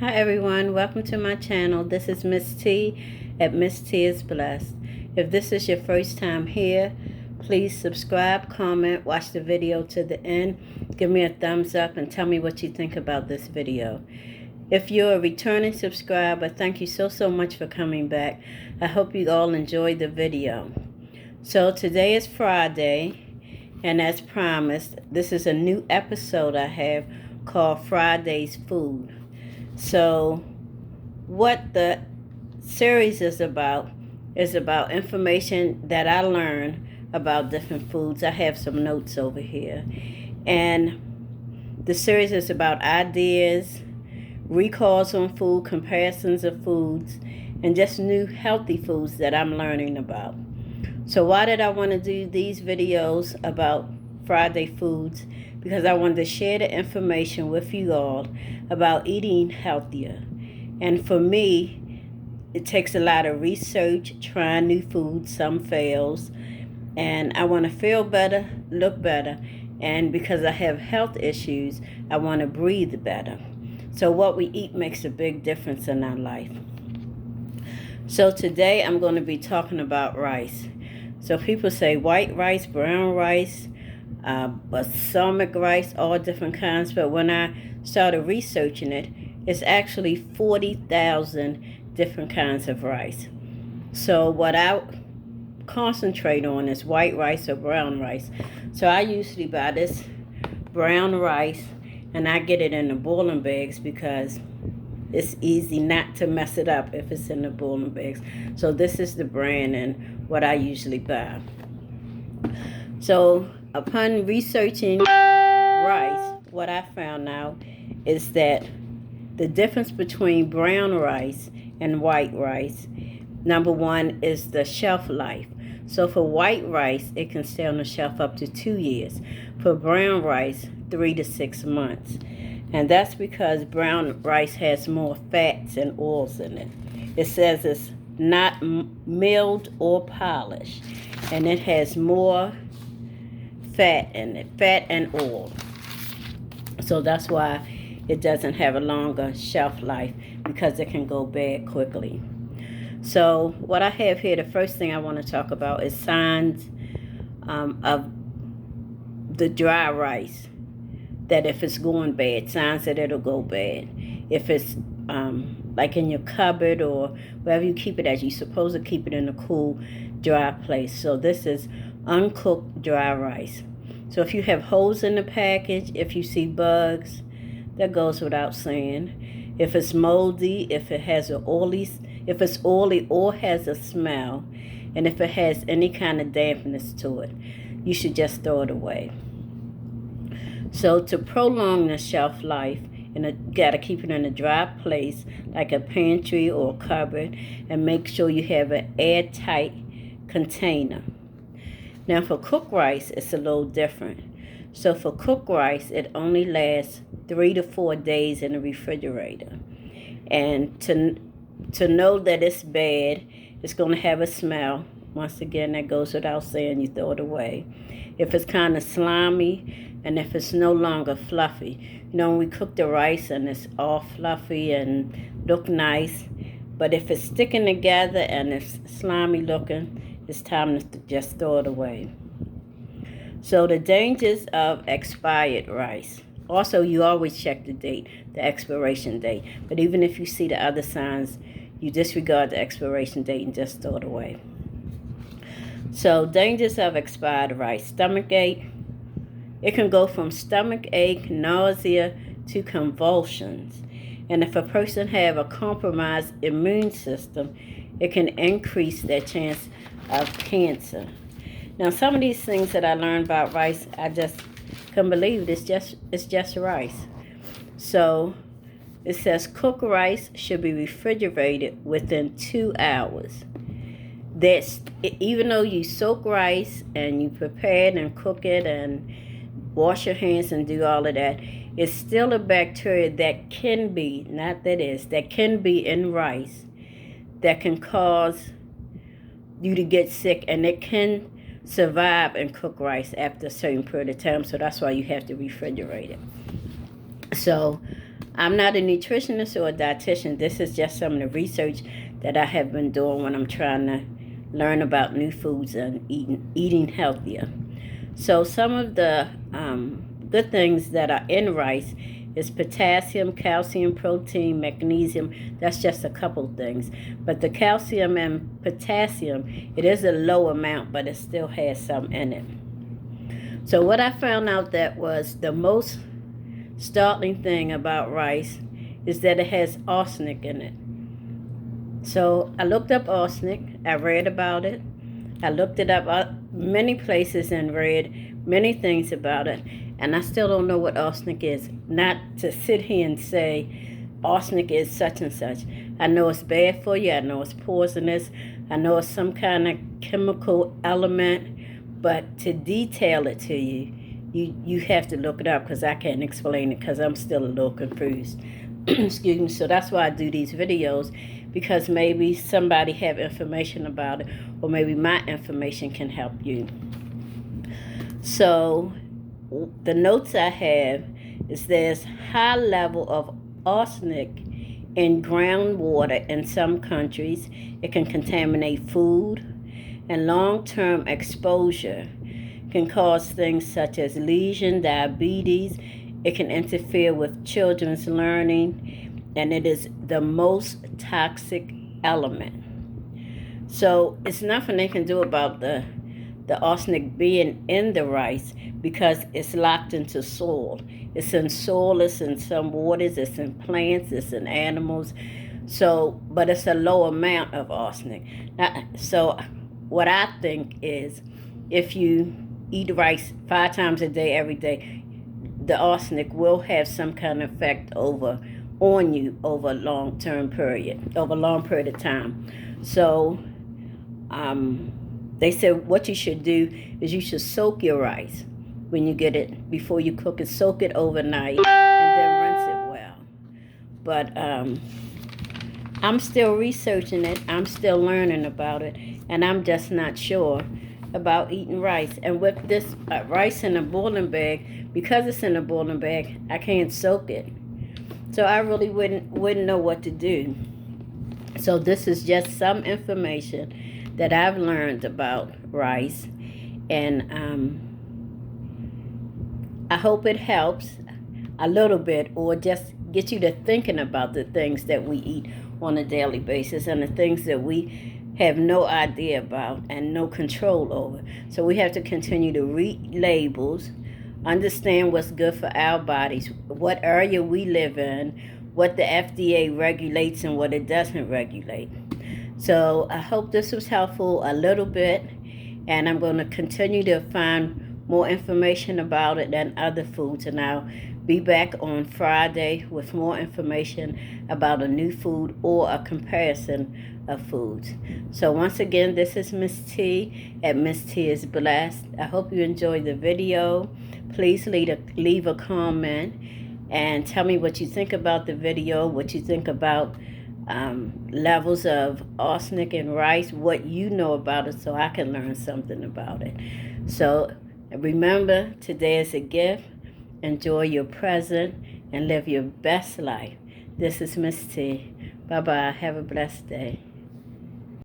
Hi everyone, welcome to my channel. This is Miss T at ms.t is blessed. If this is your first time here, please subscribe, comment, watch the video to the end, give me a thumbs up and tell me what you think about this video. If you're a returning subscriber, thank you so much for coming back. I hope you all enjoyed the video. So today is Friday, and as promised, this is a new episode I have called Friday's Food. So what the series is about information that I learned about different foods. I have some notes over here. And the series is about ideas, recalls on food, comparisons of foods, and just new healthy foods that I'm learning about. So why did I want to do these videos about Friday foods? Because I wanted to share the information with you all about eating healthier. And for me, it takes a lot of research, trying new foods, some fails. And I want to feel better, look better. And because I have health issues, I want to breathe better. So what we eat makes a big difference in our life. So today I'm going to be talking about rice. So people say white rice, brown rice, balsamic rice, all different kinds. But when I started researching it, it's actually 40,000 different kinds of rice. So what I concentrate on is white rice or brown rice. So I usually buy this brown rice, and I get it in the boiling bags because it's easy not to mess it up if it's in the boiling bags. So this is the brand and what I usually buy. So upon researching rice, what I found out is that the difference between brown rice and white rice, number one, is the shelf life. So for white rice, it can stay on the shelf up to 2 years. For brown rice, 3 to 6 months. And that's because brown rice has more fats and oils in it. It says it's not milled or polished. And it has more fat in it, fat and oil. So that's why it doesn't have a longer shelf life, because it can go bad quickly. So what I have here, the first thing I want to talk about is signs of the dry rice. That if it's going bad, signs that it'll go bad. If it's like in your cupboard or wherever you keep it at, you're supposed to keep it in a cool, dry place. So this is uncooked dry rice. So if you have holes in the package, if you see bugs, that goes without saying. If it's moldy, if it's oily or has a smell, and if it has any kind of dampness to it, you should just throw it away. So to prolong the shelf life, you got to keep it in a dry place like a pantry or a cupboard, and make sure you have an airtight container. Now for cooked rice, it's a little different. So for cooked rice, it only lasts 3 to 4 days in the refrigerator. And to know that it's bad, it's going to have a smell. Once again, that goes without saying, you throw it away. If it's kind of slimy, and if it's no longer fluffy. You know, when we cook the rice and it's all fluffy and look nice, but if it's sticking together and it's slimy looking, it's time to just throw it away. So the dangers of expired rice. Also, you always check the date, the expiration date. But even if you see the other signs, you disregard the expiration date and just throw it away. So dangers of expired rice. Stomach ache. It can go from stomach ache, nausea, to convulsions. And if a person have a compromised immune system, it can increase their chance of cancer. Now, some of these things that I learned about rice, I just couldn't believe it's just rice. So it says cooked rice should be refrigerated within 2 hours. Even though you soak rice and you prepare it and cook it and wash your hands and do all of that, it's still a bacteria that can be, that can be in rice that can cause you to get sick, and it can survive in cooked rice after a certain period of time. So that's why you have to refrigerate it. So I'm not a nutritionist or a dietitian. This is just some of the research that I have been doing when I'm trying to learn about new foods and eating healthier. So some of the good things that are in rice is potassium, calcium, protein, magnesium. That's just a couple things. But the calcium and potassium, it is a low amount, but it still has some in it. So what I found out that was the most startling thing about rice is that it has arsenic in it. So I looked up arsenic. I read about it. I looked it up many places and read many things about it. And I still don't know what arsenic is. Not to sit here and say arsenic is such and such. I know it's bad for you. I know it's poisonous. I know it's some kind of chemical element. But to detail it to you, you have to look it up, because I can't explain it, because I'm still a little confused. Excuse me. So that's why I do these videos, because maybe somebody have information about it, or maybe my information can help you. So the notes I have is there's high level of arsenic in groundwater in some countries. It can contaminate food, and long-term exposure can cause things such as lesion, diabetes. It can interfere with children's learning, and it is the most toxic element. So it's nothing they can do about the arsenic being in the rice, because it's locked into soil. It's in soil, it's in some waters, it's in plants, it's in animals. So, but it's a low amount of arsenic. So what I think is, if you eat rice 5 times a day, every day, the arsenic will have some kind of effect on you over a long period of time. So they said what you should do is you should soak your rice when you get it, before you cook it. Soak it overnight and then rinse it well. But I'm still researching it. I'm still learning about it, and I'm just not sure about eating rice. And with this rice in a boiling bag, because it's in a boiling bag, I can't soak it. So I really wouldn't know what to do. So this is just some information that I've learned about rice, and I hope it helps a little bit, or just get you to thinking about the things that we eat on a daily basis, and the things that we have no idea about and no control over. So we have to continue to read labels, understand what's good for our bodies, what area we live in, what the FDA regulates and what it doesn't regulate. So I hope this was helpful a little bit, and I'm going to continue to find more information about it and other foods, and I'll be back on Friday with more information about a new food or a comparison of foods. So once again, this is Miss T at ms.t is blessed. I hope you enjoyed the video. Please leave a comment and tell me what you think about the video, what you think about levels of arsenic in rice, what you know about it, so I can learn something about it. So remember, today is a gift. Enjoy your present and live your best life. This is Miss T. Bye-bye. Have a blessed day.